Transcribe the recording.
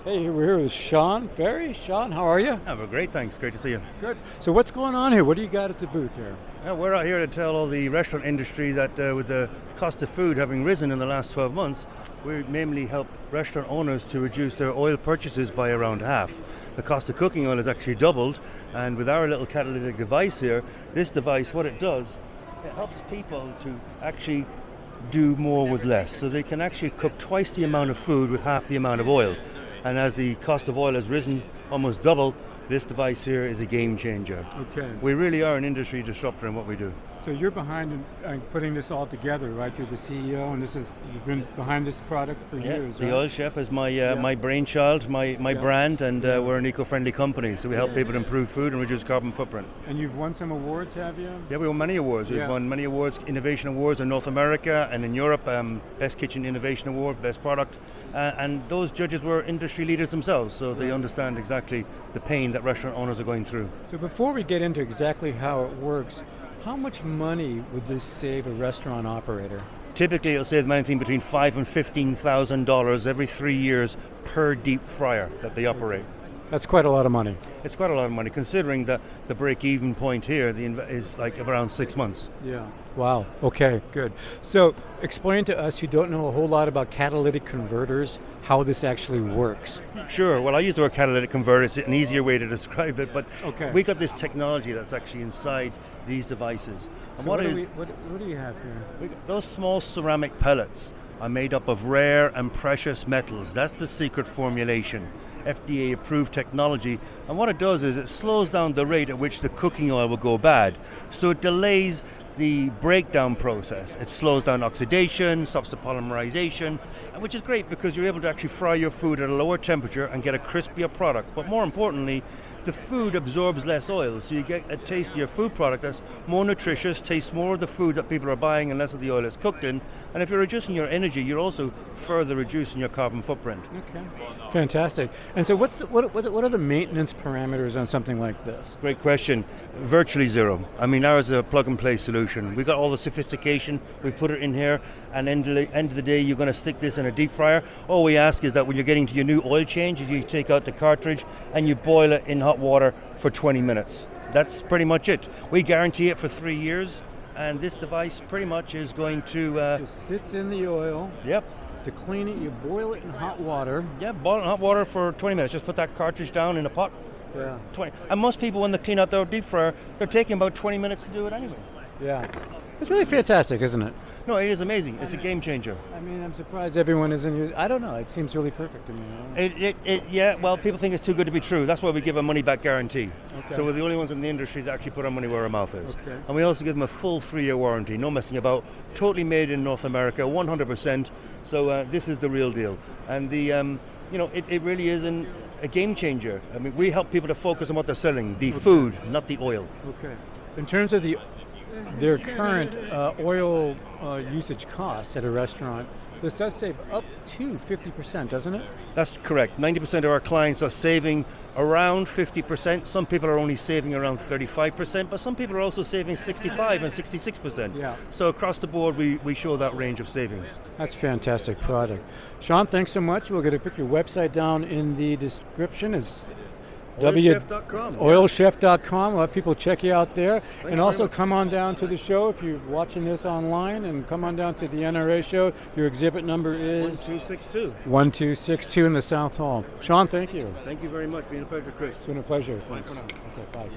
Hey, we're here with Sean Ferry. Sean, how are you? Yeah, we're great, thanks. Great to see you. Good. So what's going on here? What do you got at the booth here? Yeah, we're out here to tell all the restaurant industry that with the cost of food having risen in the last 12 months, we mainly help restaurant owners to reduce their oil purchases by around half. The cost of cooking oil has actually doubled, and with our little catalytic device here, this device, what it does, it helps people to actually do more with less. So they can actually cook twice the amount of food with half the amount of oil. And as the cost of oil has risen almost double, this device here is a game changer. Okay. We really are an industry disruptor in what we do. So you're behind putting this all together, right? You're the CEO, and you've been behind this product for years, The right? OiLChef is my brainchild, my brand, and we're an eco-friendly company, so we help people improve food and reduce carbon footprint. And you've won some awards, have you? Yeah, we won many awards. We've won many awards, innovation awards in North America and in Europe, Best Kitchen Innovation Award, Best Product, and those judges were industry leaders themselves, so they understand exactly the pain that restaurant owners are going through. So before we get into exactly how it works, how much money would this save a restaurant operator? Typically, it'll save them anything between $5,000 and $15,000 every 3 years per deep fryer that they operate. That's quite a lot of money. It's quite a lot of money, considering that the break-even point here is like around 6 months. Yeah. Wow. Okay, good. So explain to us who don't know a whole lot about catalytic converters how this actually works. Sure. Well, I use the word catalytic converter. It's an easier way to describe it, but we got this technology that's actually inside these devices. And So what do you have here? Those small ceramic pellets are made up of rare and precious metals. That's the secret formulation. FDA approved technology, and what it does is it slows down the rate at which the cooking oil will go bad. So it delays the breakdown process. It slows down oxidation, stops the polymerization, which is great because you're able to actually fry your food at a lower temperature and get a crispier product. But more importantly, the food absorbs less oil, so you get a tastier food product that's more nutritious, tastes more of the food that people are buying and less of the oil it's cooked in. And if you're reducing your energy, you're also further reducing your carbon footprint. Okay, fantastic. And so what are the maintenance parameters on something like this? Great question. Virtually zero. I mean, ours is a plug-and-play solution. We got all the sophistication. We put it in here, and end of the day, you're going to stick this in a deep fryer. All we ask is that when you're getting to your new oil change, you take out the cartridge and you boil it in hot water for 20 minutes. That's pretty much it. We guarantee it for 3 years, and this device pretty much is going to... Just sits in the oil. Yep. To clean it, you boil it in hot water. Yeah, boil it in hot water for 20 minutes. Just put that cartridge down in a pot. Yeah. 20. And most people, when they clean out their deep fryer, they're taking about 20 minutes to do it anyway. Yeah. It's really fantastic, isn't it? No, it is amazing. It's a game changer. I mean, I'm surprised everyone isn't using. I don't know. It seems really perfect to me. Yeah, well, people think it's too good to be true. That's why we give a money-back guarantee. Okay. So we're the only ones in the industry that actually put our money where our mouth is. Okay. And we also give them a full 3-year warranty, no messing about, totally made in North America, 100%. So this is the real deal. And it really is a game changer. I mean, we help people to focus on what they're selling, the food, not the oil. Okay. In terms of their current oil usage costs at a restaurant, this does save up to 50%, doesn't it? That's correct. 90% of our clients are saving around 50%. Some people are only saving around 35%, but some people are also saving 65 and 66%. Yeah. So across the board, we show that range of savings. That's a fantastic product. Sean, thanks so much. We're going to put your website down in the description. It's OiLChef.com. OiLChef.com. We'll have people check you out there. Thank and you also very much. come on down to the show if you're watching this online, and come on down to the NRA show. Your exhibit number is 1262. 1262 in the South Hall. Sean, thank you. Thank you very much. Been a pleasure, Chris. It's been a pleasure. Bye Thanks. for now. Okay, bye.